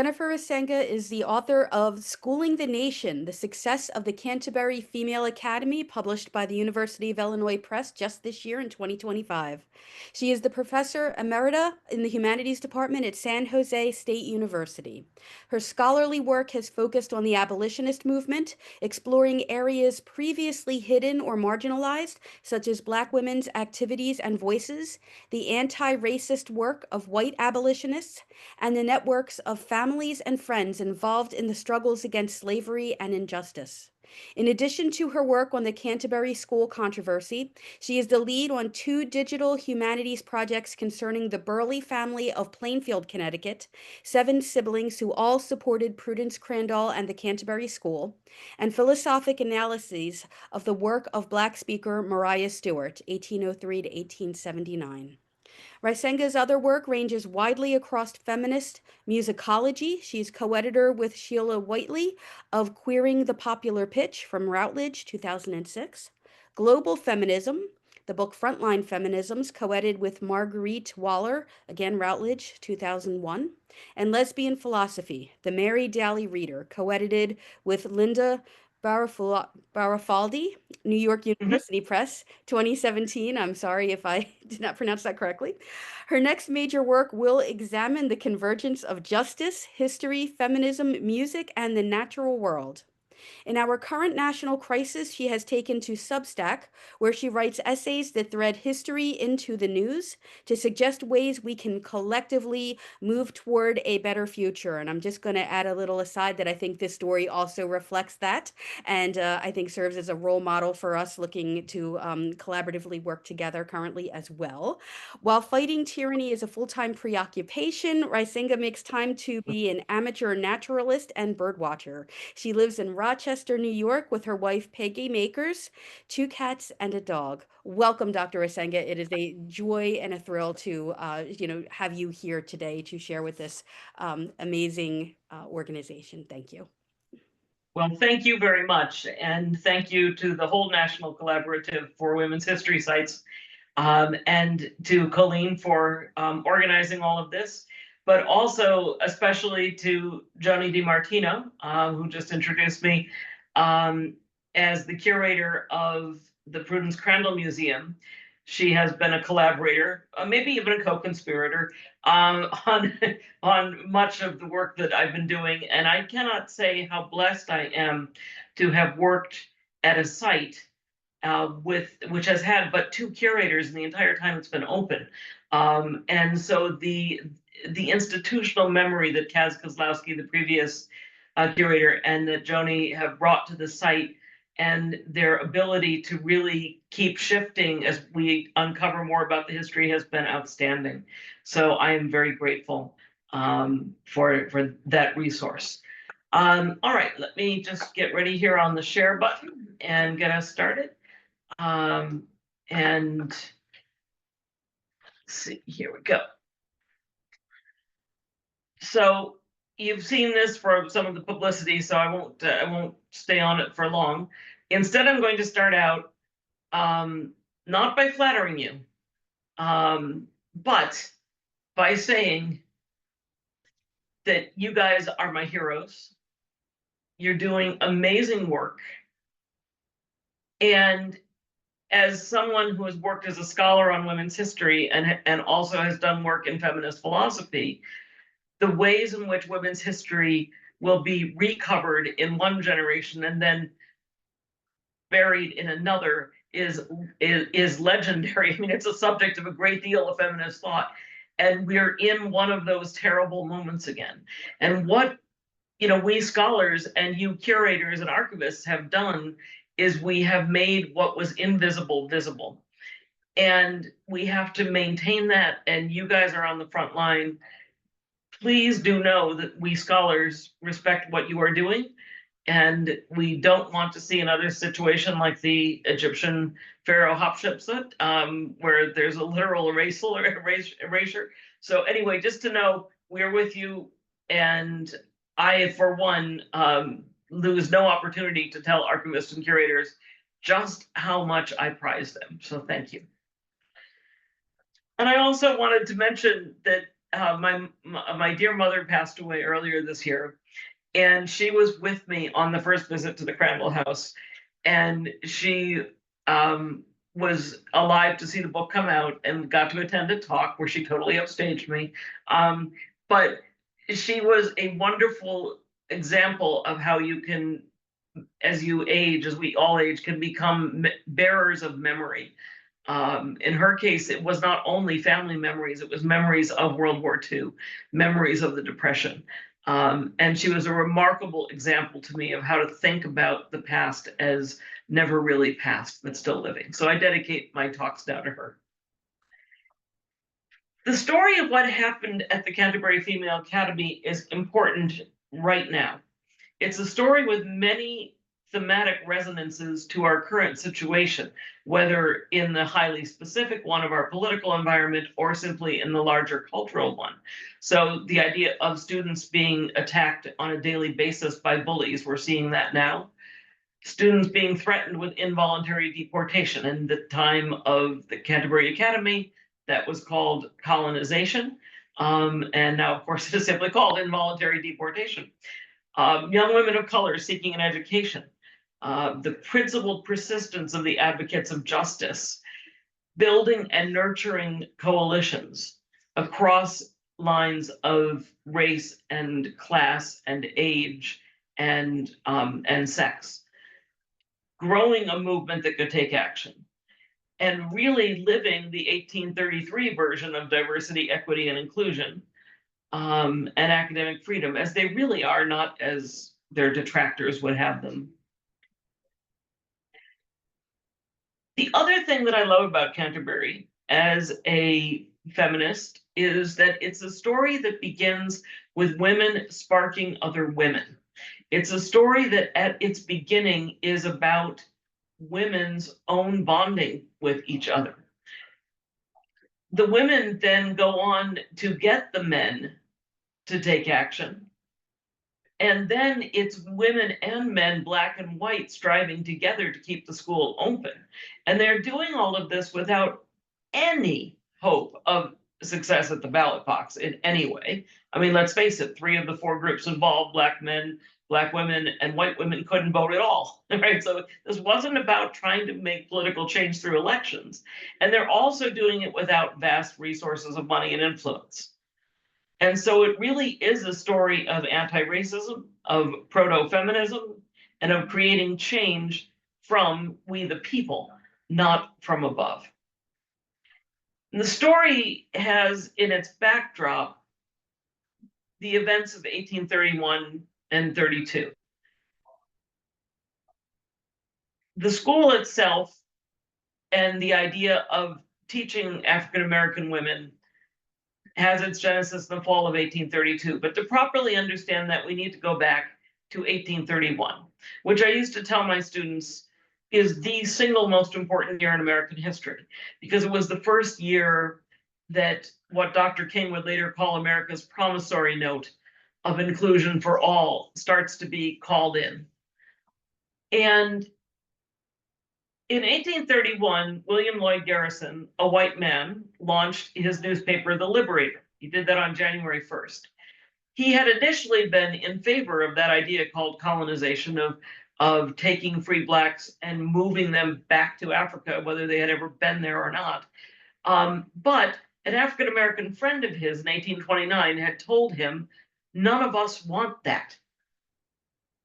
Jennifer Rycenga is the author of Schooling the Nation, The Success of the Canterbury Female Academy, published by the University of Illinois Press just this year in 2025. She is the professor emerita in the Humanities Department at San Jose State University. Her scholarly work has focused on the abolitionist movement, exploring areas previously hidden or marginalized, such as Black women's activities and voices, the anti-racist work of white abolitionists, and the networks of families and friends involved in the struggles against slavery and injustice. In addition to her work on the Canterbury School controversy, she is the lead on 2 digital humanities projects concerning the Burley family of Plainfield, Connecticut, 7 siblings who all supported Prudence Crandall and the Canterbury School, and philosophic analyses of the work of Black speaker Mariah Stewart, 1803 to 1879. Rycenga's other work ranges widely across feminist musicology. She's co-editor with Sheila Whiteley of Queering the Popular Pitch from Routledge, 2006. Global Feminism, the book Frontline Feminisms, co-edited with Marguerite Waller, again Routledge, 2001. And Lesbian Philosophy, The Mary Daly Reader, co-edited with Linda Barafaldi, New York University Press, 2017. I'm sorry if I did not pronounce that correctly. Her next major work will examine the convergence of justice, history, feminism, music, and the natural world. In our current national crisis, she has taken to Substack, where she writes essays that thread history into the news to suggest ways we can collectively move toward a better future. And I'm just going to add a little aside that I think this story also reflects that, and I think serves as a role model for us looking to collaboratively work together currently as well. While fighting tyranny is a full-time preoccupation, Rycenga makes time to be an amateur naturalist and birdwatcher. She lives in Rochester, New York, with her wife Peggy Makers, 2 cats and a dog. Welcome, Dr. Rycenga. It is a joy and a thrill to, have you here today to share with this amazing organization. Thank you. Well, thank you very much, and thank you to the whole National Collaborative for Women's History Sites, and to Colleen for organizing all of this, but also especially to Joni DiMartino, who just introduced me as the curator of the Prudence Crandall Museum. She has been a collaborator, maybe even a co-conspirator, on much of the work that I've been doing. And I cannot say how blessed I am to have worked at a site which has had but 2 curators in the entire time it's been open. And so the institutional memory that Kaz Kozlowski, the previous curator, and that Joni have brought to the site, and their ability to really keep shifting as we uncover more about the history, has been outstanding. So I am very grateful for that resource. All right, let me just get ready here on the share button and get us started. And let's see, here we go. So you've seen this for some of the publicity, so I won't stay on it for long. Instead, I'm going to start out not by flattering you, but by saying that you guys are my heroes. You're doing amazing work. And as someone who has worked as a scholar on women's history and also has done work in feminist philosophy, the ways in which women's history will be recovered in one generation and then buried in another is legendary. I mean, it's a subject of a great deal of feminist thought, and we're in one of those terrible moments again. And what we scholars and you curators and archivists have done is we have made what was invisible visible, and we have to maintain that. And you guys are on the front line. Please do know that we scholars respect what you are doing, and we don't want to see another situation like the Egyptian pharaoh Hatshepsut, where there's a literal erasure. So anyway, just to know, we're with you, and I, for one, lose no opportunity to tell archivists and curators just how much I prize them. So thank you. And I also wanted to mention that my dear mother passed away earlier this year, and she was with me on the first visit to the Crandall house, and she was alive to see the book come out and got to attend a talk where she totally upstaged me. But she was a wonderful example of how you can, as you age, as we all age, can become bearers of memory. In her case, it was not only family memories, it was memories of World War II, memories of the Depression. And she was a remarkable example to me of how to think about the past as never really past, but still living. So I dedicate my talks now to her. The story of what happened at the Canterbury Female Academy is important right now. It's a story with many thematic resonances to our current situation, whether in the highly specific one of our political environment or simply in the larger cultural one. So the idea of students being attacked on a daily basis by bullies, we're seeing that now. Students being threatened with involuntary deportation. In the time of the Canterbury Academy, that was called colonization. And now, of course, it is simply called involuntary deportation. Young women of color seeking an education, the principled persistence of the advocates of justice, building and nurturing coalitions across lines of race and class and age and sex, growing a movement that could take action, and really living the 1833 version of diversity, equity, and inclusion, and academic freedom as they really are, not as their detractors would have them. The other thing that I love about Canterbury as a feminist is that it's a story that begins with women sparking other women. It's a story that at its beginning is about women's own bonding with each other. The women then go on to get the men to take action. And then it's women and men, black and white, striving together to keep the school open. And they're doing all of this without any hope of success at the ballot box in any way. I mean, let's face it, 3 of the 4 groups involved, black men, black women, and white women, couldn't vote at all, right? So this wasn't about trying to make political change through elections. And they're also doing it without vast resources of money and influence. And so it really is a story of anti-racism, of proto-feminism, and of creating change from we the people, not from above. And the story has in its backdrop the events of 1831 and 32. The school itself and the idea of teaching African American women has its genesis in the fall of 1832. But to properly understand that, we need to go back to 1831, which I used to tell my students is the single most important year in American history, because it was the first year that what Dr. King would later call America's promissory note of inclusion for all starts to be called in. And in 1831, William Lloyd Garrison, a white man, launched his newspaper, The Liberator. He did that on January 1st. He had initially been in favor of that idea called colonization, of taking free blacks and moving them back to Africa, whether they had ever been there or not. But an African-American friend of his in 1829 had told him, none of us want that.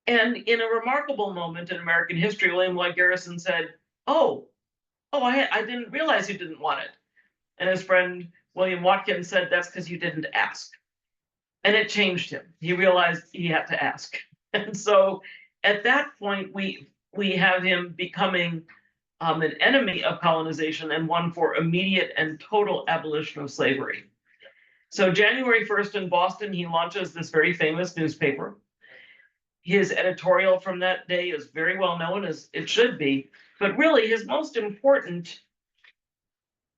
And in a remarkable moment in American history, William Lloyd Garrison said, I didn't realize you didn't want it. And his friend William Watkins said, that's because you didn't ask. And it changed him. He realized he had to ask. And so at that point, we have him becoming an enemy of colonization and one for immediate and total abolition of slavery. So January 1st in Boston, he launches this very famous newspaper. His editorial from that day is very well known, as it should be, but really his most important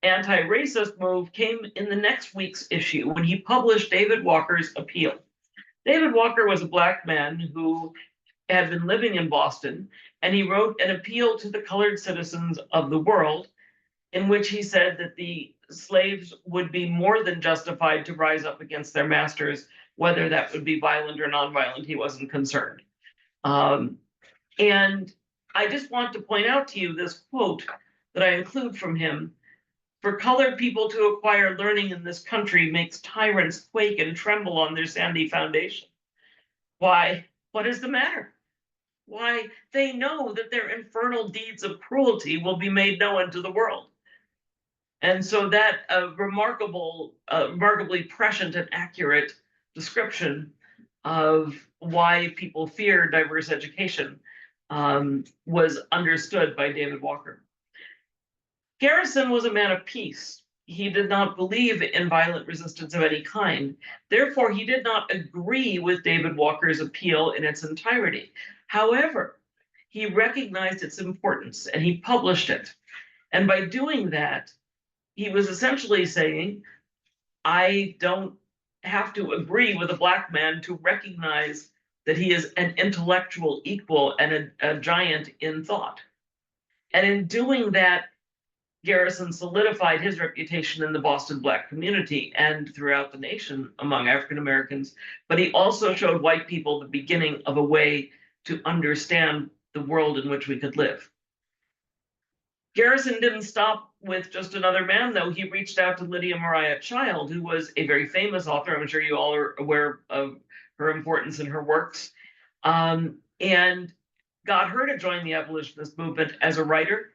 anti-racist move came in the next week's issue when he published David Walker's appeal. David Walker was a black man who had been living in Boston, and he wrote an appeal to the colored citizens of the world in which he said that the slaves would be more than justified to rise up against their masters, whether that would be violent or nonviolent. He wasn't concerned. And I just want to point out to you this quote that I include from him. For colored people to acquire learning in this country makes tyrants quake and tremble on their sandy foundation. Why? What is the matter? Why, they know that their infernal deeds of cruelty will be made known to the world. And so that remarkably prescient and accurate description of why people fear diverse education was understood by David Walker. Garrison was a man of peace. He did not believe in violent resistance of any kind. Therefore, he did not agree with David Walker's appeal in its entirety. However, he recognized its importance and he published it. And by doing that, he was essentially saying, I don't have to agree with a Black man to recognize that he is an intellectual equal and a giant in thought. And in doing that, Garrison solidified his reputation in the Boston Black community and throughout the nation among African Americans, but he also showed white people the beginning of a way to understand the world in which we could live. Garrison didn't stop with just another man, though. He reached out to Lydia Mariah Child, who was a very famous author. I'm sure you all are aware of her importance in her works, and got her to join the abolitionist movement as a writer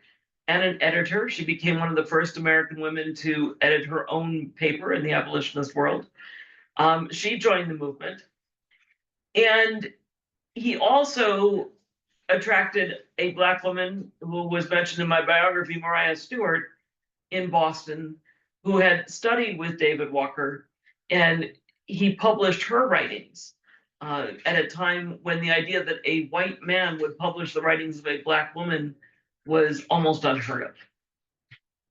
and an editor. She became one of the first American women to edit her own paper in the abolitionist world. She joined the movement. And he also attracted a Black woman who was mentioned in my biography, Mariah Stewart, in Boston, who had studied with David Walker, and he published her writings at a time when the idea that a white man would publish the writings of a Black woman was almost unheard of.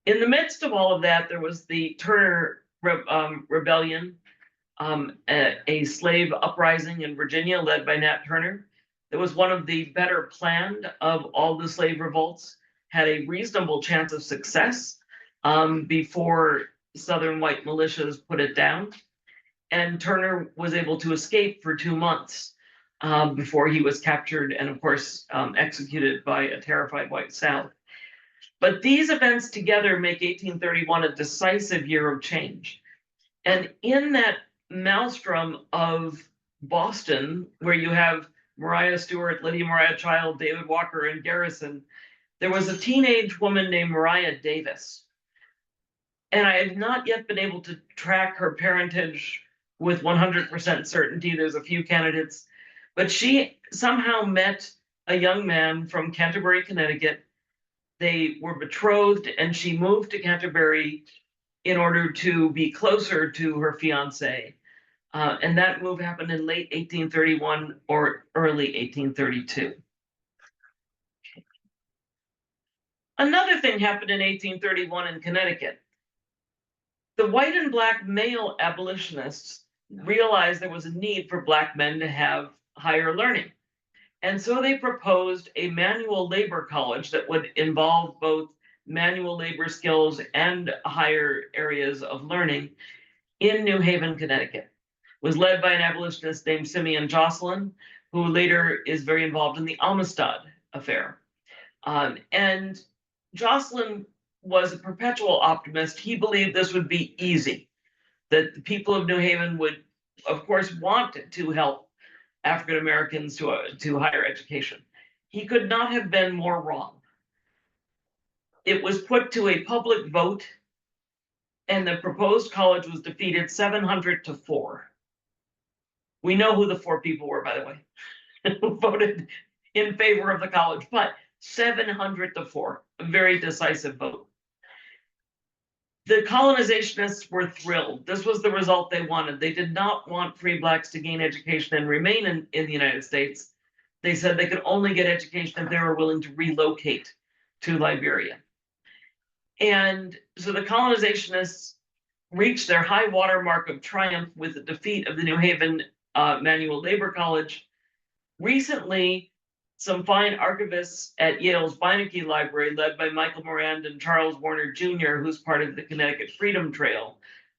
In the midst of all of that, there was the Turner Rebellion, a slave uprising in Virginia led by Nat Turner. It was one of the better planned of all the slave revolts, had a reasonable chance of success before Southern white militias put it down. And Turner was able to escape for 2 months before he was captured and, of course, executed by a terrified white South. But these events together make 1831 a decisive year of change. And in that maelstrom of Boston, where you have Mariah Stewart, Lydia Mariah Child, David Walker, and Garrison, there was a teenage woman named Mariah Davis. And I have not yet been able to track her parentage with 100% certainty. There's a few candidates, but she somehow met a young man from Canterbury, Connecticut. They were betrothed, and she moved to Canterbury in order to be closer to her fiance. And that move happened in late 1831 or early 1832. Another thing happened in 1831 in Connecticut. The white and Black male abolitionists realized there was a need for Black men to have higher learning. And so they proposed a manual labor college that would involve both manual labor skills and higher areas of learning in New Haven, Connecticut. It was led by an abolitionist named Simeon Jocelyn, who later is very involved in the Amistad affair. And Jocelyn was a perpetual optimist. He believed this would be easy, that the people of New Haven would, of course, want to help African Americans to higher education. He could not have been more wrong. It was put to a public vote, and the proposed college was defeated 700-4. We know who the 4 people were, by the way, who voted in favor of the college, but 700-4, a very decisive vote. The colonizationists were thrilled. This was the result they wanted. They did not want free Blacks to gain education and remain in the United States. They said they could only get education if they were willing to relocate to Liberia. And so the colonizationists reached their high water mark of triumph with the defeat of the New Haven Manual Labor College. Recently, some fine archivists at Yale's Beinecke Library, led by Michael Morand and Charles Warner Jr., who's part of the Connecticut Freedom Trail,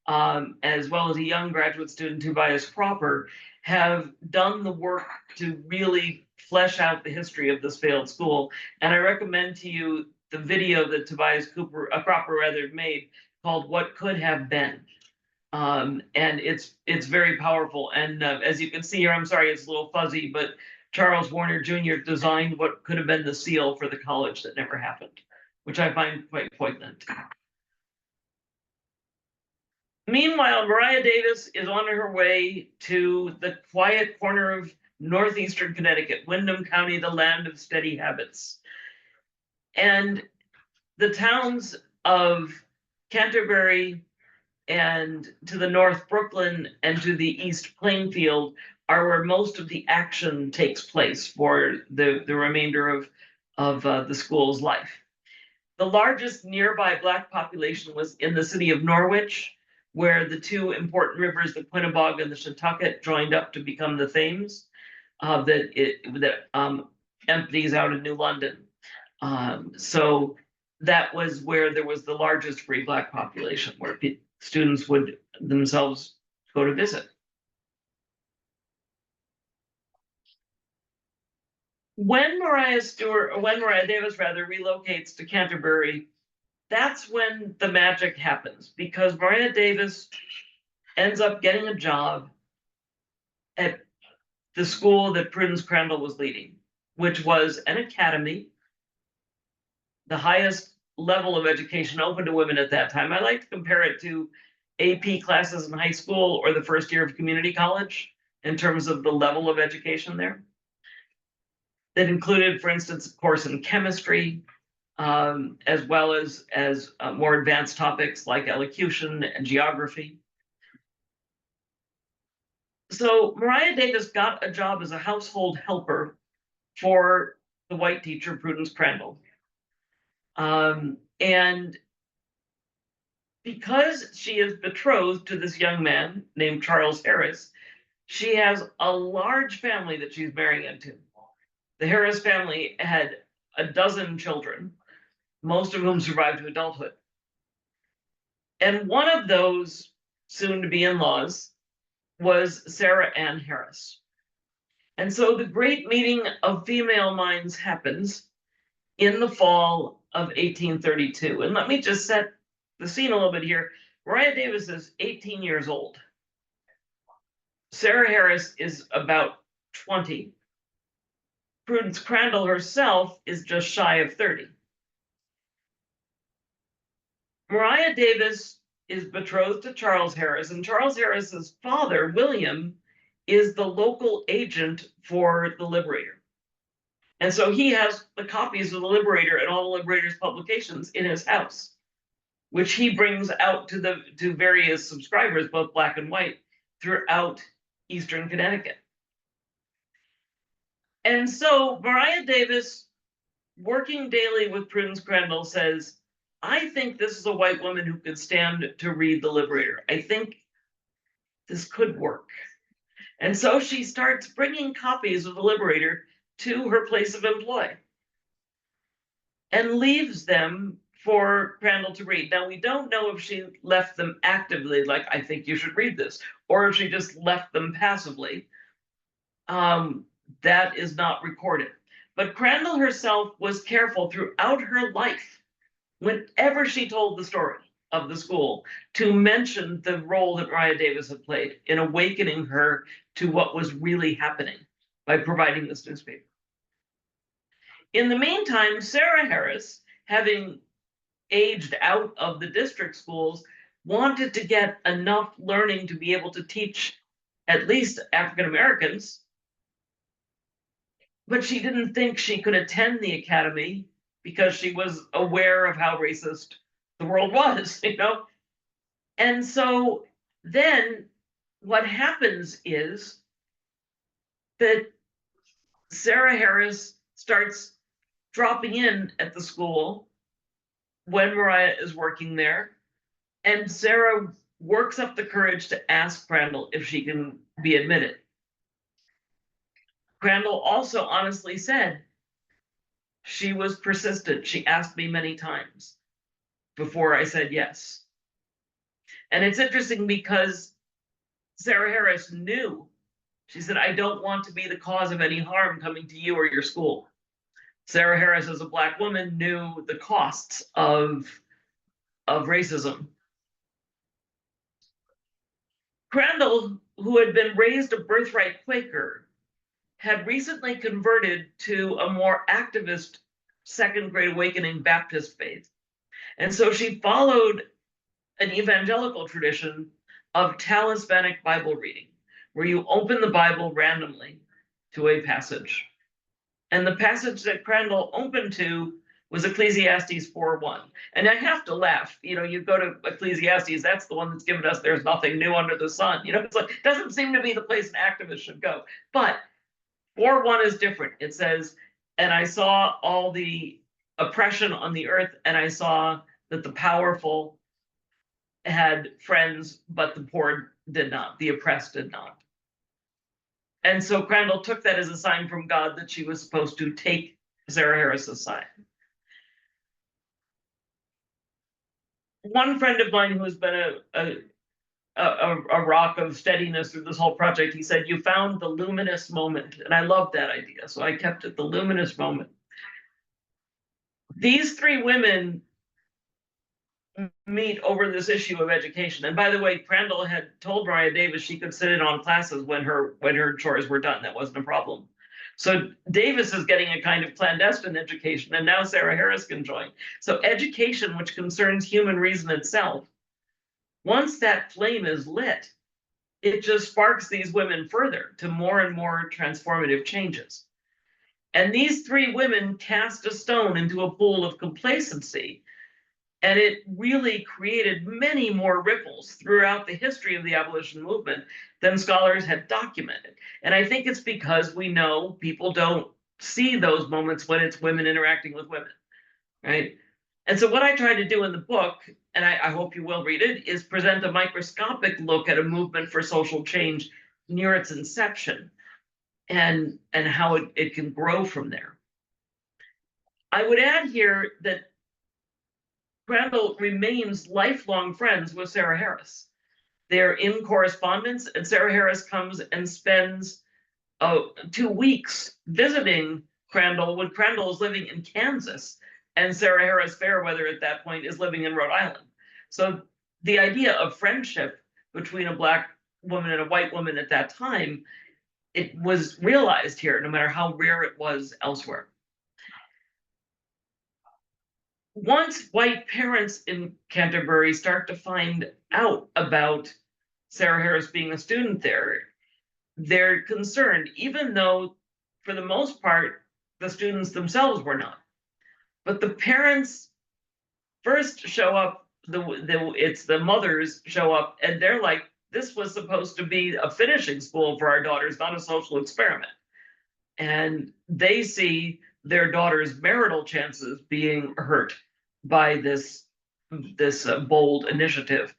as well as a young graduate student, Tobias Cropper, have done the work to really flesh out the history of this failed school. And I recommend to you the video that Tobias Cropper made called "What Could Have Been." And it's very powerful. And as you can see here, I'm sorry, it's a little fuzzy, but Charles Warner Jr. designed what could have been the seal for the college that never happened, which I find quite poignant. Meanwhile, Mariah Davis is on her way to the quiet corner of northeastern Connecticut, Windham County, the land of steady habits. And the towns of Canterbury and to the north, Brooklyn, and to the east, Plainfield, are where most of the action takes place for the remainder of the school's life. The largest nearby Black population was in the city of Norwich, where the two important rivers, the Quinebaug and the Shantucket, joined up to become the Thames, that empties out in New London. So that was where there was the largest free Black population, where students would themselves go to visit. When Mariah Davis relocates to Canterbury, that's when the magic happens, because Mariah Davis ends up getting a job at the school that Prudence Crandall was leading, which was an academy, the highest level of education open to women at that time. I like to compare it to AP classes in high school or the first year of community college in terms of the level of education there. That included, for instance, a course in chemistry, as well as more advanced topics like elocution and geography. So Mariah Davis got a job as a household helper for the white teacher, Prudence Crandall. And because she is betrothed to this young man named Charles Harris, she has a large family that she's marrying into. The Harris family had a dozen children, most of whom survived to adulthood. And one of those soon-to-be in-laws was Sarah Ann Harris. And so the great meeting of female minds happens in the fall of 1832. And let me just set the scene a little bit here. Mariah Davis is 18 years old. Sarah Harris is about 20. Prudence Crandall herself is just shy of 30. Mariah Davis is betrothed to Charles Harris, and Charles Harris's father, William, is the local agent for the Liberator. And so he has the copies of the Liberator and all the Liberator's publications in his house, which he brings out to various subscribers, both Black and white, throughout eastern Connecticut. And so Mariah Davis, working daily with Prudence Crandall, says, I think this is a white woman who could stand to read the Liberator. I think this could work. And so she starts bringing copies of the Liberator to her place of employ and leaves them for Crandall to read. Now, we don't know if she left them actively, like, I think you should read this, or if she just left them passively. That is not recorded. But Crandall herself was careful throughout her life, whenever she told the story of the school, to mention the role that Mariah Davis had played in awakening her to what was really happening by providing this newspaper. In the meantime, Sarah Harris, having aged out of the district schools, wanted to get enough learning to be able to teach at least African Americans, but she didn't think she could attend the academy because she was aware of how racist the world was, you know? And so then what happens is that Sarah Harris starts dropping in at the school when Mariah is working there, and Sarah works up the courage to ask Crandall if she can be admitted. Crandall also honestly said, She was persistent. She asked me many times before I said yes. And it's interesting because Sarah Harris knew, she said, I don't want to be the cause of any harm coming to you or your school. Sarah Harris, as a Black woman, knew the costs of racism. Crandall, who had been raised a birthright Quaker, had recently converted to a more activist Second Great Awakening Baptist faith. And so she followed an evangelical tradition of talismanic Bible reading, where you open the Bible randomly to a passage. And the passage that Crandall opened to was Ecclesiastes 4:1. And I have to laugh. You go to Ecclesiastes, that's the one that's given us there's nothing new under the sun. It's like, it doesn't seem to be the place an activist should go. But 4:1 is different. It says, and I saw all the oppression on the earth, and I saw that the powerful had friends, but the poor did not, the oppressed did not. And so Crandall took that as a sign from God that she was supposed to take Sarah Harris's side. One friend of mine who's been a rock of steadiness through this whole project, he said, you found the luminous moment. And I love that idea. So I kept it the luminous moment. These three women meet over this issue of education. And by the way, Crandall had told Mariah Davis she could sit in on classes when her chores were done. That wasn't a problem. So Davis is getting a kind of clandestine education, and now Sarah Harris can join. So education, which concerns human reason itself, once that flame is lit, it just sparks these women further to more and more transformative changes. And these three women cast a stone into a pool of complacency, and it really created many more ripples throughout the history of the abolition movement than scholars had documented. And I think it's because we know people don't see those moments when it's women interacting with women, right? And so what I try to do in the book, and I hope you will read it, is present a microscopic look at a movement for social change near its inception and how it can grow from there. I would add here that Crandall remains lifelong friends with Sarah Harris. They're in correspondence, and Sarah Harris comes and spends 2 weeks visiting Crandall when Crandall is living in Kansas, and Sarah Harris Fairweather at that point is living in Rhode Island. So the idea of friendship between a Black woman and a white woman at that time, it was realized here, no matter how rare it was elsewhere. Once white parents in Canterbury start to find out about Sarah Harris being a student there, they're concerned, even though for the most part, the students themselves were not. But the parents first show up, it's the mothers show up, and they're like, this was supposed to be a finishing school for our daughters, not a social experiment. And they see their daughter's marital chances being hurt by this bold initiative.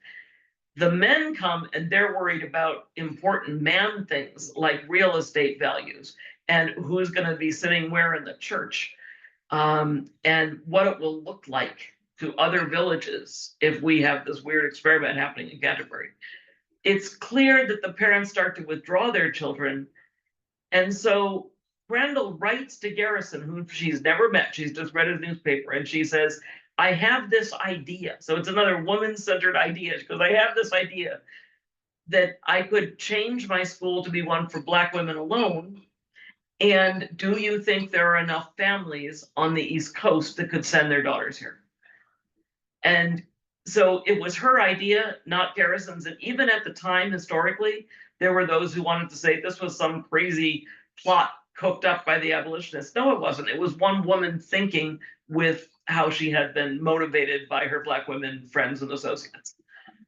The men come and they're worried about important man things like real estate values and who's going to be sitting where in the church, and what it will look like to other villages if we have this weird experiment happening in Canterbury. It's clear that the parents start to withdraw their children. And so Crandall writes to Garrison, who she's never met, she's just read his newspaper, and she says, I have this idea. So it's another woman-centered idea, because I have this idea that I could change my school to be one for Black women alone. And do you think there are enough families on the East Coast that could send their daughters here? And so it was her idea, not Garrison's. And even at the time, historically, there were those who wanted to say this was some crazy plot cooked up by the abolitionists. No, it wasn't. It was one woman thinking with how she had been motivated by her Black women friends and associates,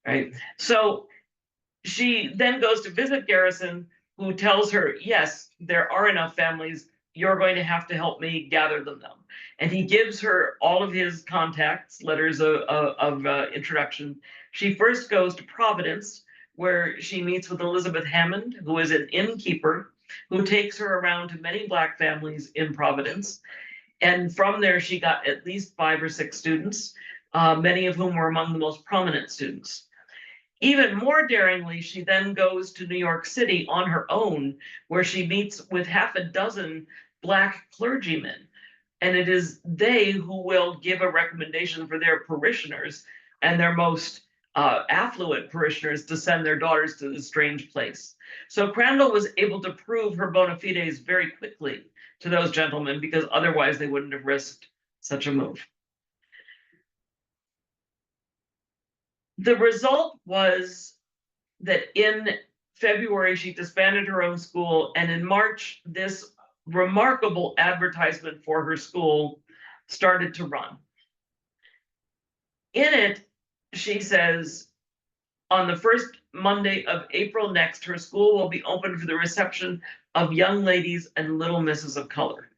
right? So she then goes to visit Garrison, who tells her, yes, there are enough families. You're going to have to help me gather them. And he gives her all of his contacts, letters of introduction. She first goes to Providence, where she meets with Elizabeth Hammond, who is an innkeeper, who takes her around to many Black families in Providence. And from there, she got at least 5 or 6 students, many of whom were among the most prominent students. Even more daringly, she then goes to New York City on her own, where she meets with half a dozen Black clergymen. And it is they who will give a recommendation for their parishioners and their most affluent parishioners to send their daughters to this strange place. So Crandall was able to prove her bona fides very quickly to those gentlemen, because otherwise they wouldn't have risked such a move. The result was that in February, she disbanded her own school, and in March, this remarkable advertisement for her school started to run. In it, she says, on the first Monday of April next, her school will be open for the reception of young ladies and little misses of color.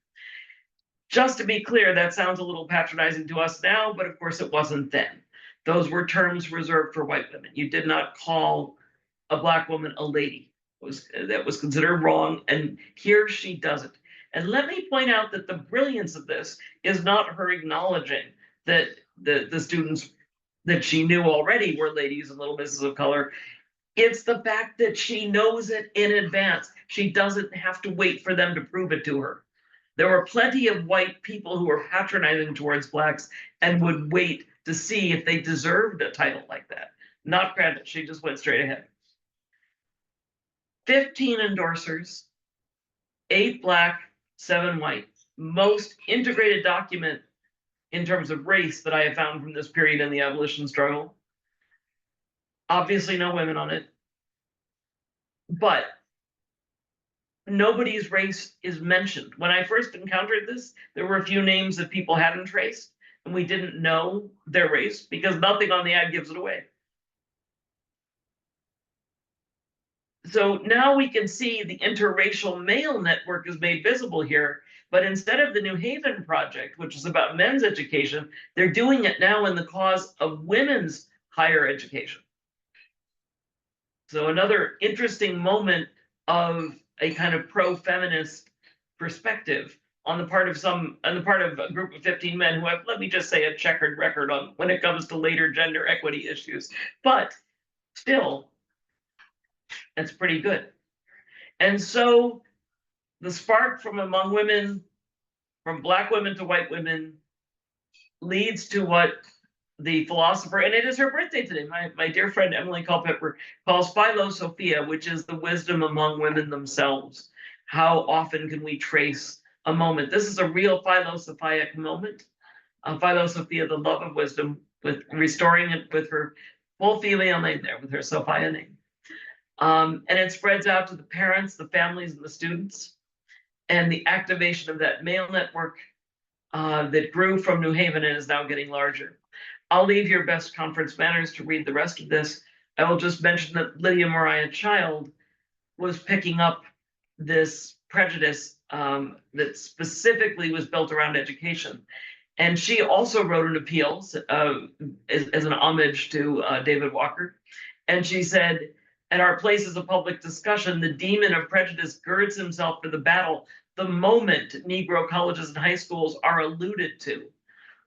Just to be clear, that sounds a little patronizing to us now, but of course it wasn't then. Those were terms reserved for white women. You did not call a Black woman a lady. That was considered wrong, and here she does it. And let me point out that the brilliance of this is not her acknowledging that the students that she knew already were ladies and little misses of color. It's the fact that she knows it in advance. She doesn't have to wait for them to prove it to her. There were plenty of white people who were patronizing towards Blacks and would wait to see if they deserved a title like that. Not Crandall, she just went straight ahead. 15 endorsers, 8 Black, 7 white. Most integrated document in terms of race that I have found from this period in the abolition struggle. Obviously no women on it, but nobody's race is mentioned. When I first encountered this, there were a few names that people hadn't traced, and we didn't know their race because nothing on the ad gives it away. So now we can see the interracial male network is made visible here, but instead of the New Haven Project, which is about men's education, they're doing it now in the cause of women's higher education. So another interesting moment of a kind of pro-feminist perspective on the part of a group of 15 men who have, let me just say, a checkered record on when it comes to later gender equity issues. But still, it's pretty good. And so the spark from among women, from Black women to white women, leads to what the philosopher, and it is her birthday today, my dear friend Emily Culpepper calls philosophia, which is the wisdom among women themselves. How often can we trace a moment? This is a real philosophic moment. Philosophia, the love of wisdom, with restoring it with her full female name there, with her Sophia name. And it spreads out to the parents, the families, and the students. And the activation of that male network that grew from New Haven and is now getting larger. I'll leave your best conference manners to read the rest of this. I will just mention that Lydia Mariah Child was picking up this prejudice that specifically was built around education. And she also wrote an appeal as an homage to David Walker. And she said, at our places of public discussion, the demon of prejudice girds himself for the battle the moment Negro colleges and high schools are alluded to.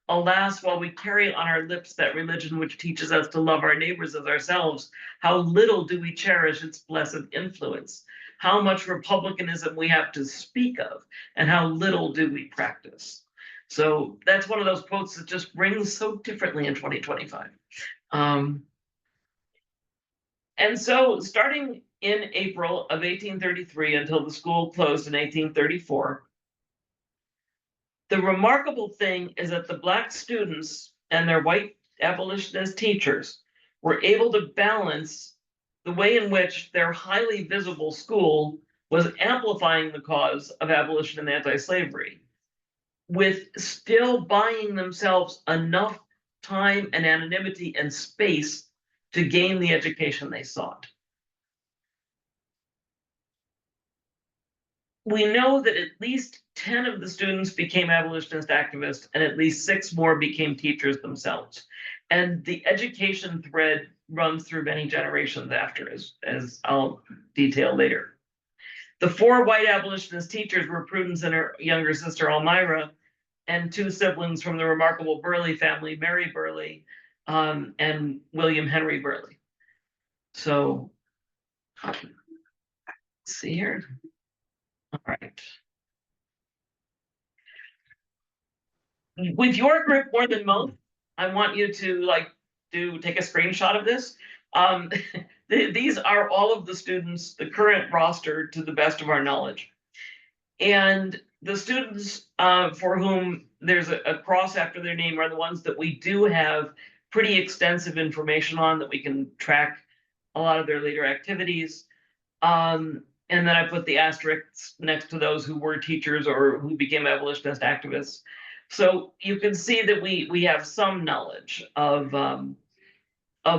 Alas, while we carry on our lips that religion which teaches us to love our neighbors as ourselves, how little do we cherish its blessed influence, how much republicanism we have to speak of, and how little do we practice. So that's one of those quotes that just rings so differently in 2025. And so starting in April of 1833 until the school closed in 1834, the remarkable thing is that the Black students and their white abolitionist teachers were able to balance the way in which their highly visible school was amplifying the cause of abolition and anti-slavery, with still buying themselves enough time and anonymity and space to gain the education they sought. We know that at least 10 of the students became abolitionist activists, and at least 6 more became teachers themselves. And the education thread runs through many generations after, as I'll detail later. The 4 white abolitionist teachers were Prudence and her younger sister, Elmira, and 2 siblings from the remarkable Burleigh family, Mary Burleigh, and William Henry Burleigh. So, let's see here. All right. With your group more than most, I want you to take a screenshot of this. These are all of the students, the current roster to the best of our knowledge. And the students for whom there's a cross after their name are the ones that we do have pretty extensive information on, that we can track a lot of their later activities. And then I put the asterisks next to those who were teachers or who became abolitionist activists. So you can see that we have some knowledge of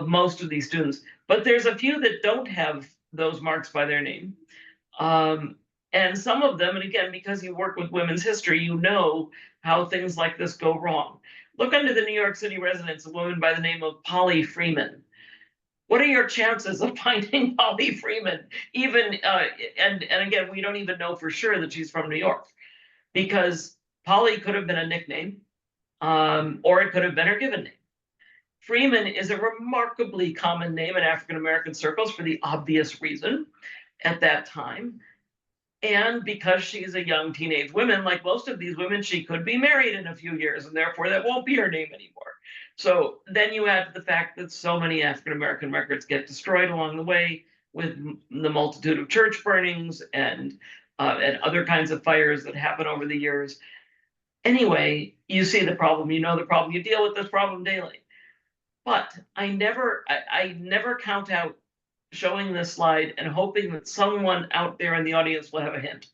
most of these students, but there's a few that don't have those marks by their name. And some of them, and again, because you work with women's history, you know how things like this go wrong. Look under the New York City residence, a woman by the name of Polly Freeman. What are your chances of finding Polly Freeman? Even, and again, we don't even know for sure that she's from New York, because Polly could have been a nickname, or it could have been her given name. Freeman is a remarkably common name in African-American circles for the obvious reason at that time. And because she's a young teenage woman, like most of these women, she could be married in a few years, and therefore that won't be her name anymore. So then you add to the fact that so many African-American records get destroyed along the way with the multitude of church burnings and other kinds of fires that happen over the years. Anyway, you see the problem, you know the problem, you deal with this problem daily. But I never count out showing this slide and hoping that someone out there in the audience will have a hint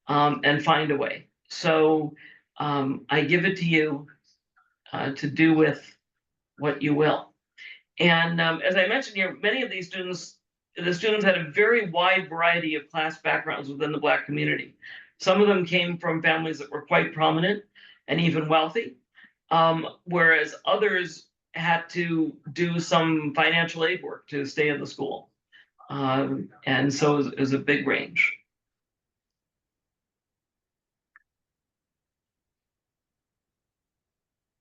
and find a way. So I give it to you to do with what you will. And as I mentioned here, many of these students, the students had a very wide variety of class backgrounds within the Black community. Some of them came from families that were quite prominent and even wealthy, whereas others had to do some financial aid work to stay in the school. And so it was a big range.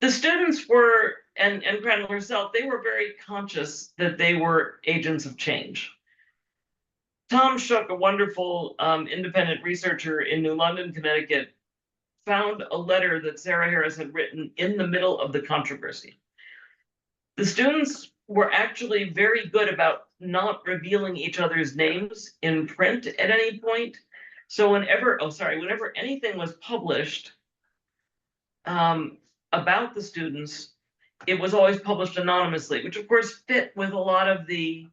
The students were, and Crandall herself, they were very conscious that they were agents of change. Tom Shook, a wonderful independent researcher in New London, Connecticut, found a letter that Sarah Harris had written in the middle of the controversy. The students were actually very good about not revealing each other's names in print at any point. So whenever anything was published about the students, it was always published anonymously, which of course fit with a lot of the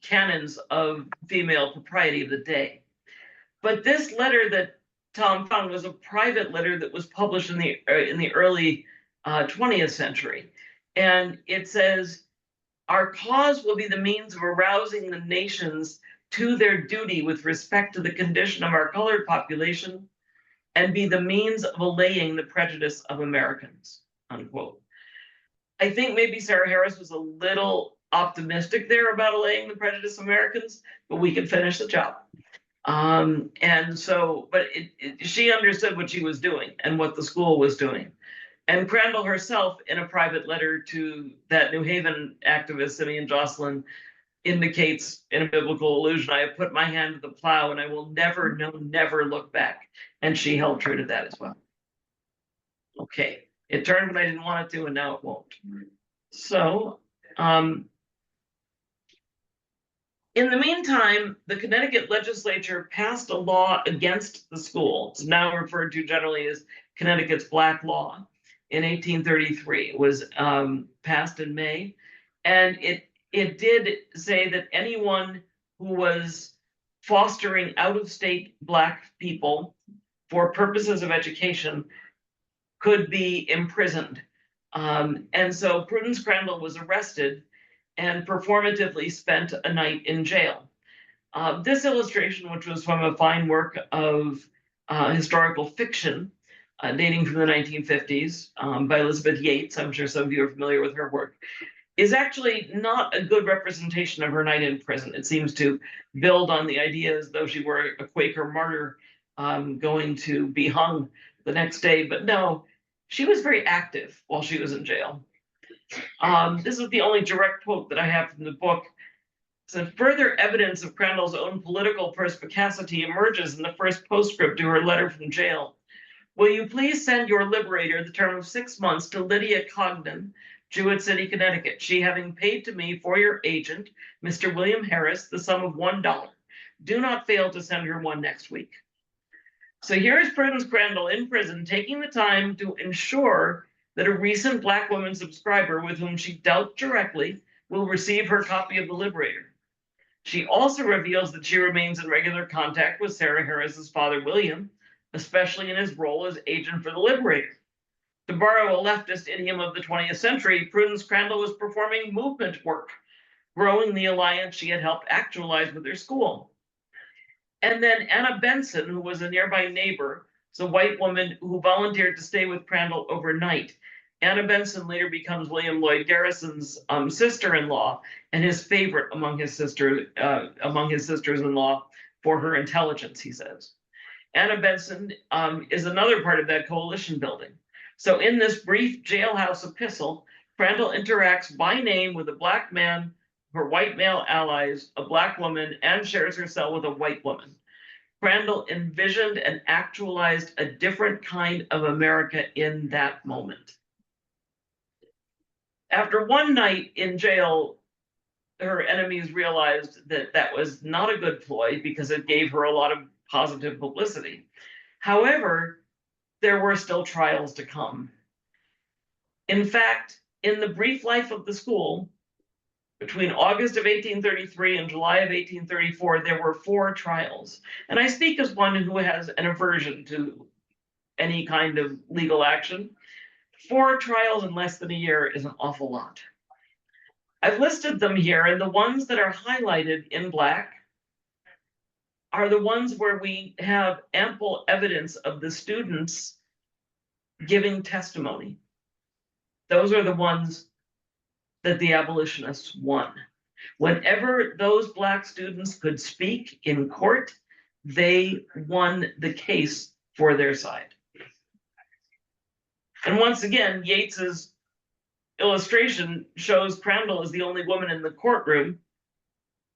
canons of female propriety of the day. But this letter that Tom found was a private letter that was published in the early 20th century. And it says, "Our cause will be the means of arousing the nations to their duty with respect to the condition of our colored population and be the means of allaying the prejudice of Americans," unquote. I think maybe Sarah Harris was a little optimistic there about allaying the prejudice of Americans, but we could finish the job. And so, but she understood what she was doing and what the school was doing. And Crandall herself, in a private letter to that New Haven activist, Simeon Jocelyn, indicates in a biblical allusion, "I have put my hand to the plow and I will never, no, never look back." And she held true to that as well. Okay, it turned when I didn't want it to, and now it won't. So, in the meantime, the Connecticut legislature passed a law against the school. It's now referred to generally as Connecticut's Black Law. In 1833, it was passed in May, and it did say that anyone who was fostering out-of-state Black people for purposes of education could be imprisoned. And so Prudence Crandall was arrested and performatively spent a night in jail. This illustration, which was from a fine work of historical fiction dating from the 1950s by Elizabeth Yates, I'm sure some of you are familiar with her work, is actually not a good representation of her night in prison. It seems to build on the idea as though she were a Quaker martyr going to be hung the next day, but no, she was very active while she was in jail. This is the only direct quote that I have from the book. So further evidence of Crandall's own political perspicacity emerges in the first postscript to her letter from jail. Will you please send your liberator the term of 6 months to Lydia Cognan, Jewett City, Connecticut, she having paid to me for your agent, Mr. William Harris, the sum of $1. Do not fail to send her one next week. So here is Prudence Crandall in prison, taking the time to ensure that a recent Black woman subscriber with whom she dealt directly will receive her copy of the Liberator. She also reveals that she remains in regular contact with Sarah Harris's father, William, especially in his role as agent for the Liberator. To borrow a leftist idiom of the 20th century, Prudence Crandall was performing movement work, growing the alliance she had helped actualize with her school. And then Anna Benson, who was a nearby neighbor, is a white woman who volunteered to stay with Crandall overnight. Anna Benson later becomes William Lloyd Garrison's sister-in-law and his favorite among his sisters-in-law for her intelligence, he says. Anna Benson is another part of that coalition building. So in this brief jailhouse epistle, Crandall interacts by name with a Black man, her white male allies, a Black woman, and shares her cell with a white woman. Crandall envisioned and actualized a different kind of America in that moment. After one night in jail, her enemies realized that that was not a good ploy because it gave her a lot of positive publicity. However, there were still trials to come. In fact, in the brief life of the school, between August of 1833 and July of 1834, there were 4 trials. And I speak as one who has an aversion to any kind of legal action. 4 trials in less than a year is an awful lot. I've listed them here, and the ones that are highlighted in black are the ones where we have ample evidence of the students giving testimony. Those are the ones that the abolitionists won. Whenever those Black students could speak in court, they won the case for their side. And once again, Yates's illustration shows Crandall as the only woman in the courtroom,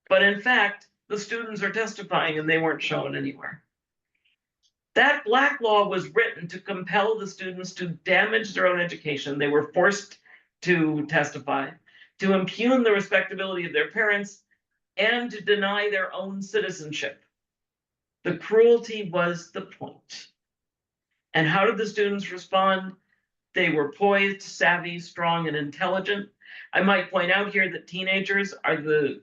but in fact, the students are testifying and they weren't shown anywhere. That Black law was written to compel the students to damage their own education. They were forced to testify, to impugn the respectability of their parents, and to deny their own citizenship. The cruelty was the point. And how did the students respond? They were poised, savvy, strong, and intelligent. I might point out here that teenagers are the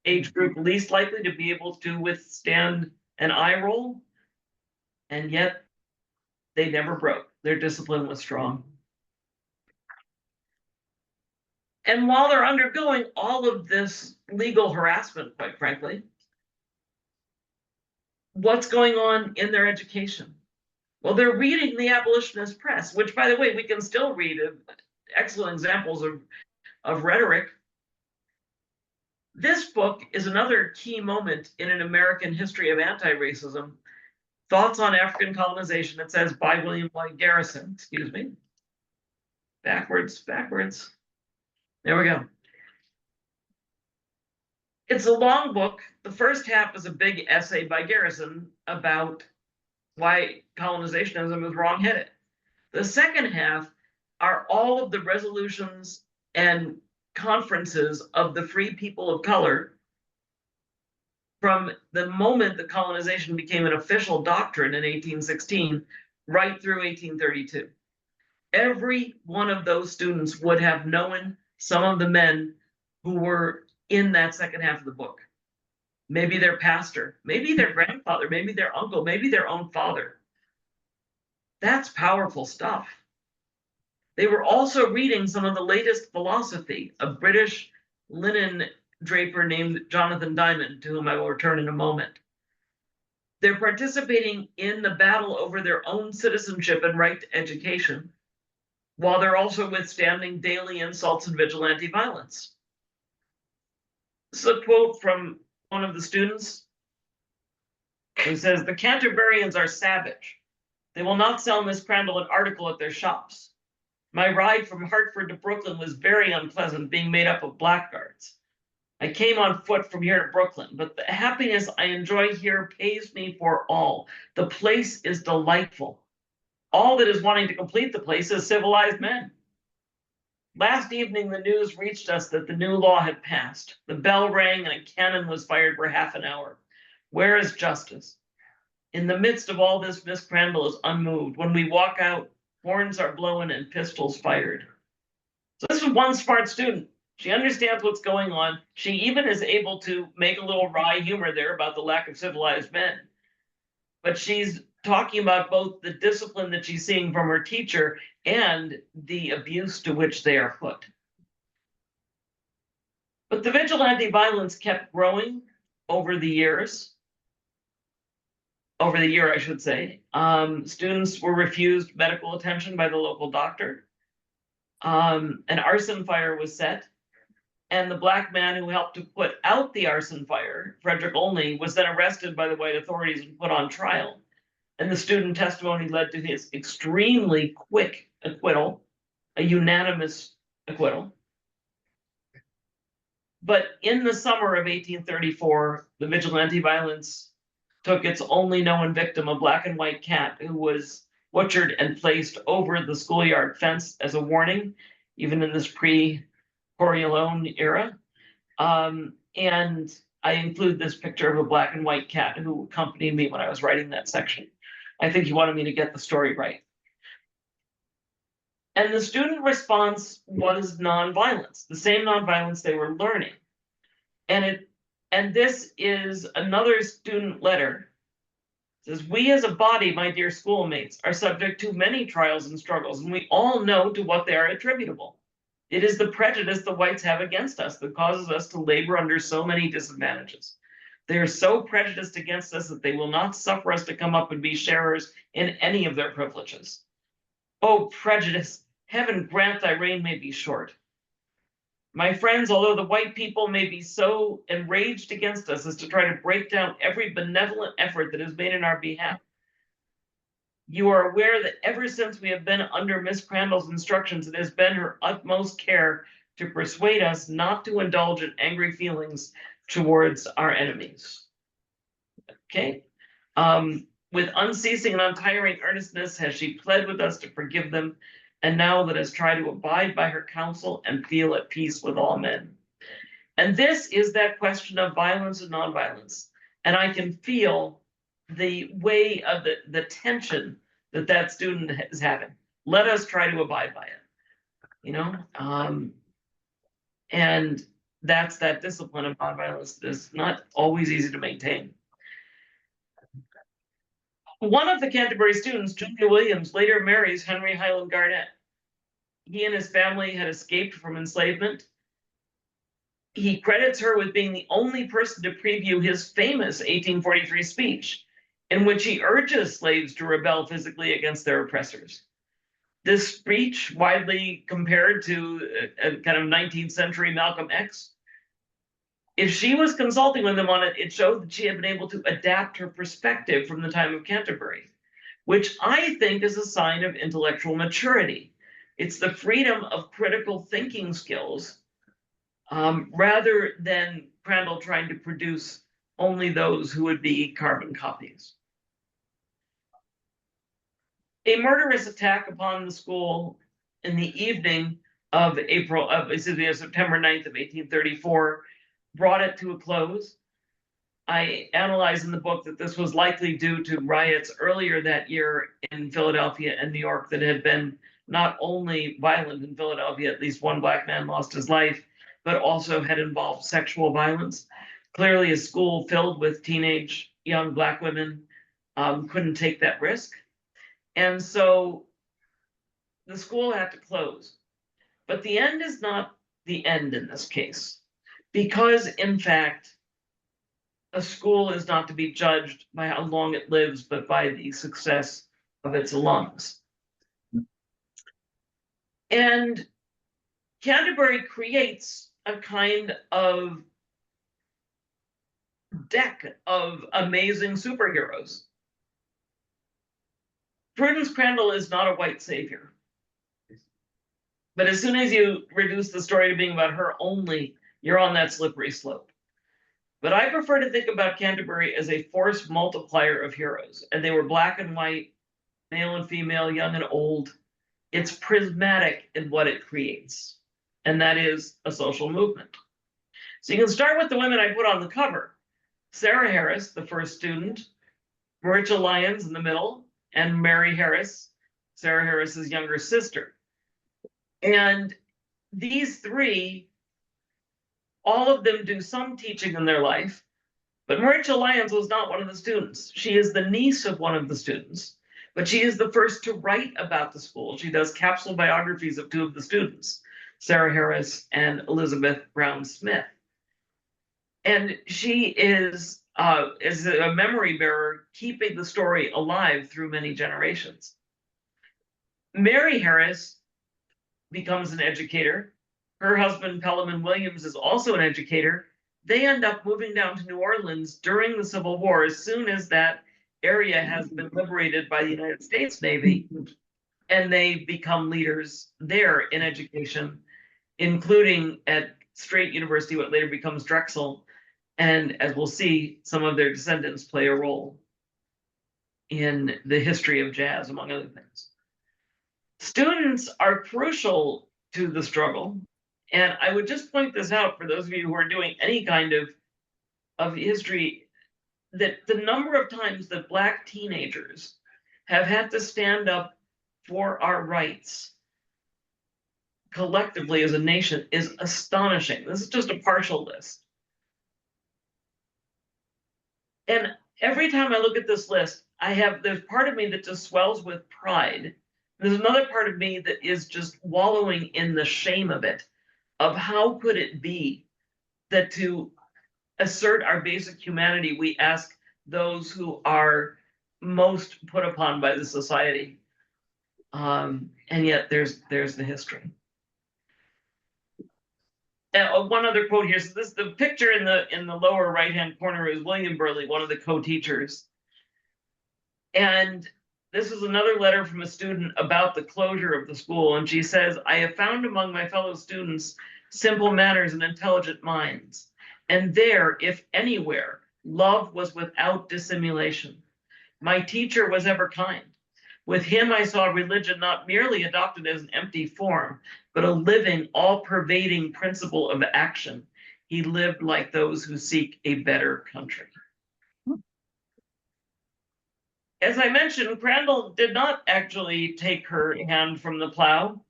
age group least likely to be able to withstand an eye roll, and yet they never broke. Their discipline was strong. And while they're undergoing all of this legal harassment, quite frankly, what's going on in their education? Well, they're reading the abolitionist press, which, by the way, we can still read excellent examples of rhetoric. This book is another key moment in an American history of anti-racism. Thoughts on African Colonization, it says, by William Lloyd Garrison, excuse me. Backwards. There we go. It's a long book. The first half is a big essay by Garrison about why colonizationism is wrong-headed. The second half are all of the resolutions and conferences of the free people of color from the moment that colonization became an official doctrine in 1816 right through 1832. Every one of those students would have known some of the men who were in that second half of the book. Maybe their pastor, maybe their grandfather, maybe their uncle, maybe their own father. That's powerful stuff. They were also reading some of the latest philosophy, a British linen draper named Jonathan Diamond, to whom I will return in a moment. They're participating in the battle over their own citizenship and right to education, while they're also withstanding daily insults and vigilante violence. This is a quote from one of the students who says, "The Canterburyans are savage. They will not sell Miss Crandall an article at their shops. My ride from Hartford to Brooklyn was very unpleasant, being made up of blackguards. I came on foot from here to Brooklyn, but the happiness I enjoy here pays me for all. The place is delightful. All that is wanting to complete the place is civilized men. Last evening, the news reached us that the new law had passed. The bell rang and a cannon was fired for half an hour. Where is justice? In the midst of all this, Miss Crandall is unmoved. When we walk out, horns are blown and pistols fired. So this is one smart student. She understands what's going on. She even is able to make a little wry humor there about the lack of civilized men. But she's talking about both the discipline that she's seeing from her teacher and the abuse to which they are put. But the vigilante violence kept growing over the years. Over the year, I should say. Students were refused medical attention by the local doctor. An arson fire was set, and the black man who helped to put out the arson fire, Frederick Olney, was then arrested by the white authorities and put on trial. And the student testimony led to his extremely quick acquittal, a unanimous acquittal. But in the summer of 1834, the vigilante violence took its only known victim, a black and white cat who was butchered and placed over the schoolyard fence as a warning, even in this pre-Corleone era. And I include this picture of a black and white cat who accompanied me when I was writing that section. I think he wanted me to get the story right. And the student response was nonviolence, the same nonviolence they were learning. And this is another student letter. It says, we as a body, my dear schoolmates, are subject to many trials and struggles, and we all know to what they are attributable. It is the prejudice the whites have against us that causes us to labor under so many disadvantages. They are so prejudiced against us that they will not suffer us to come up and be sharers in any of their privileges. Oh, prejudice, heaven grant thy reign may be short. My friends, although the white people may be so enraged against us as to try to break down every benevolent effort that is made in our behalf, you are aware that ever since we have been under Miss Crandall's instructions, it has been her utmost care to persuade us not to indulge in angry feelings towards our enemies. Okay. With unceasing and untiring earnestness has she pled with us to forgive them, and now let us try to abide by her counsel and feel at peace with all men. And this is that question of violence and nonviolence. And I can feel the way of the tension that that student is having. Let us try to abide by it, you know? And that's that discipline of nonviolence that is not always easy to maintain. One of the Canterbury students, Julia Williams, later marries Henry Highland Garnett. He and his family had escaped from enslavement. He credits her with being the only person to preview his famous 1843 speech, in which he urges slaves to rebel physically against their oppressors. This speech, widely compared to a kind of 19th century Malcolm X, if she was consulting with him on it, it showed that she had been able to adapt her perspective from the time of Canterbury, which I think is a sign of intellectual maturity. It's the freedom of critical thinking skills, rather than Crandall trying to produce only those who would be carbon copies. A murderous attack upon the school in the evening of September 9th of 1834 brought it to a close. I analyze in the book that this was likely due to riots earlier that year in Philadelphia and New York that had been not only violent in Philadelphia, at least one black man lost his life, but also had involved sexual violence. Clearly, a school filled with teenage young black women couldn't take that risk. And so the school had to close. But the end is not the end in this case, because in fact, a school is not to be judged by how long it lives, but by the success of its alums. And Canterbury creates a kind of deck of amazing superheroes. Prudence Crandall is not a white savior. But as soon as you reduce the story to being about her only, you're on that slippery slope. But I prefer to think about Canterbury as a force multiplier of heroes. And they were black and white, male and female, young and old. It's prismatic in what it creates. And that is a social movement. So you can start with the women I put on the cover. Sarah Harris, the first student, Mariah Lyons in the middle, and Mary Harris, Sarah Harris's younger sister. And these three, all of them do some teaching in their life, but Mariah Lyons was not one of the students. She is the niece of one of the students, but she is the first to write about the school. She does capsule biographies of two of the students, Sarah Harris and Elizabeth Brown Smith. And she is a memory bearer, keeping the story alive through many generations. Mary Harris becomes an educator. Her husband, Pelham Williams, is also an educator. They end up moving down to New Orleans during the Civil War, as soon as that area has been liberated by the United States Navy, and they become leaders there in education, including at Strait University, what later becomes Drexel. And as we'll see, some of their descendants play a role in the history of jazz, among other things. Students are crucial to the struggle. And I would just point this out for those of you who are doing any kind of history, that the number of times that Black teenagers have had to stand up for our rights collectively as a nation is astonishing. This is just a partial list. And every time I look at this list, there's part of me that just swells with pride. There's another part of me that is just wallowing in the shame of it, of how could it be that to assert our basic humanity, we ask those who are most put upon by the society. And yet there's the history. One other quote here. So the picture in the lower right-hand corner is William Burleigh, one of the co-teachers. And this is another letter from a student about the closure of the school. And she says, I have found among my fellow students simple manners and intelligent minds. And there, if anywhere, love was without dissimulation. My teacher was ever kind. With him, I saw religion not merely adopted as an empty form, but a living, all-pervading principle of action. He lived like those who seek a better country. As I mentioned, Crandall did not actually take her hand from the plow.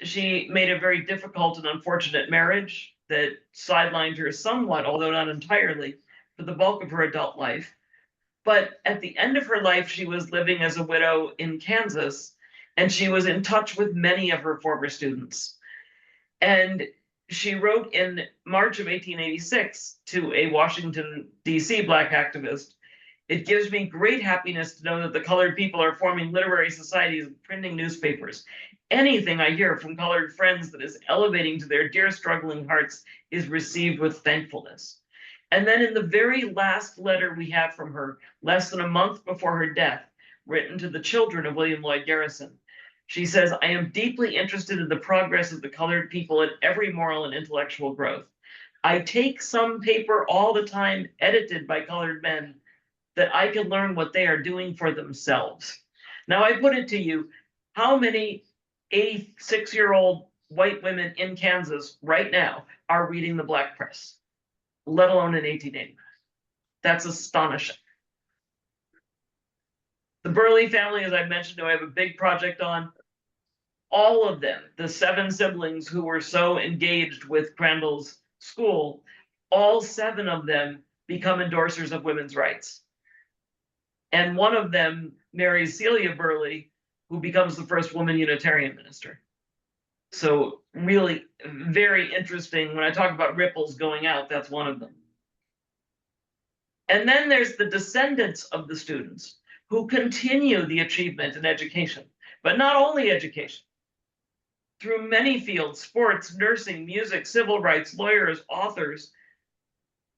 She made a very difficult and unfortunate marriage that sidelined her somewhat, although not entirely, for the bulk of her adult life. But at the end of her life, she was living as a widow in Kansas, and she was in touch with many of her former students. And she wrote in March of 1886 to a Washington, D.C. Black activist, it gives me great happiness to know that the colored people are forming literary societies and printing newspapers. Anything I hear from colored friends that is elevating to their dear struggling hearts is received with thankfulness. And then in the very last letter we have from her, less than a month before her death, written to the children of William Lloyd Garrison, she says, I am deeply interested in the progress of the colored people in every moral and intellectual growth. I take some paper all the time edited by colored men that I can learn what they are doing for themselves. Now I put it to you, how many 86-year-old white women in Kansas right now are reading the Black press, let alone in 1880? That's astonishing. The Burleigh family, as I mentioned, who I have a big project on, all of them, the 7 siblings who were so engaged with Crandall's school, all 7 of them become endorsers of women's rights. And one of them marries Celia Burleigh, who becomes the first woman Unitarian minister. So really very interesting. When I talk about ripples going out, that's one of them. And then there's the descendants of the students who continue the achievement in education, but not only education. Through many fields, sports, nursing, music, civil rights, lawyers, authors,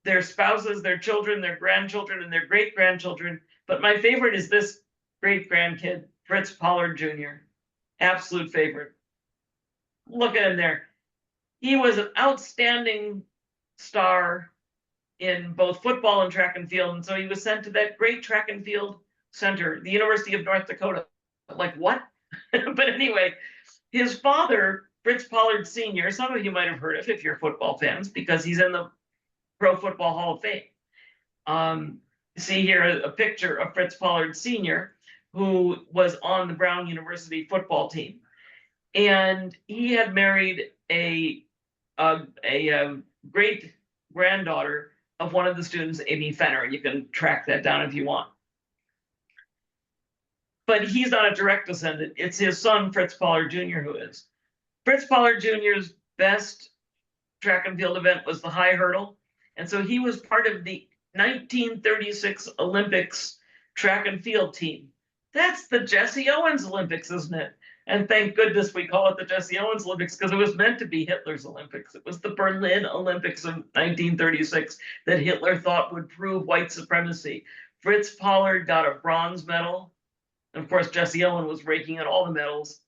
their spouses, their children, their grandchildren, and their great-grandchildren. But my favorite is this great-grandkid, Fritz Pollard Jr., absolute favorite. Look at him there. He was an outstanding star in both football and track and field. And so he was sent to that great track and field center, the University of North Dakota. Like, what? But anyway, his father, Fritz Pollard Sr., some of you might have heard of if you're football fans, because he's in the Pro Football Hall of Fame. See here a picture of Fritz Pollard Sr., who was on the Brown University football team. And he had married a great granddaughter of one of the students, Amy Fenner. You can track that down if you want. But he's not a direct descendant. It's his son, Fritz Pollard Jr., who is. Fritz Pollard Jr.'s best track and field event was the high hurdle. And so he was part of the 1936 Olympics track and field team. That's the Jesse Owens Olympics, isn't it? And thank goodness we call it the Jesse Owens Olympics, because it was meant to be Hitler's Olympics. It was the Berlin Olympics of 1936 that Hitler thought would prove white supremacy. Fritz Pollard got a bronze medal. And of course, Jesse Owens was raking in all the medals.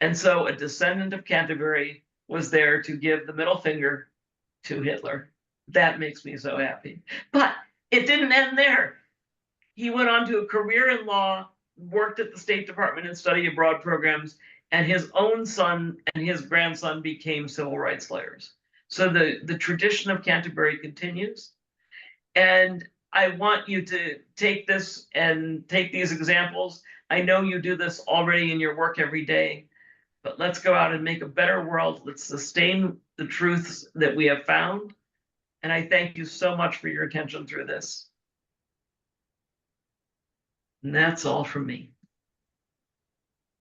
And so a descendant of Canterbury was there to give the middle finger to Hitler. That makes me so happy. But it didn't end there. He went on to a career in law, worked at the State Department in study abroad programs, and his own son and his grandson became civil rights lawyers. So the tradition of Canterbury continues. And I want you to take this and take these examples. I know you do this already in your work every day, but let's go out and make a better world. Let's sustain the truths that we have found. And I thank you so much for your attention through this. And that's all from me.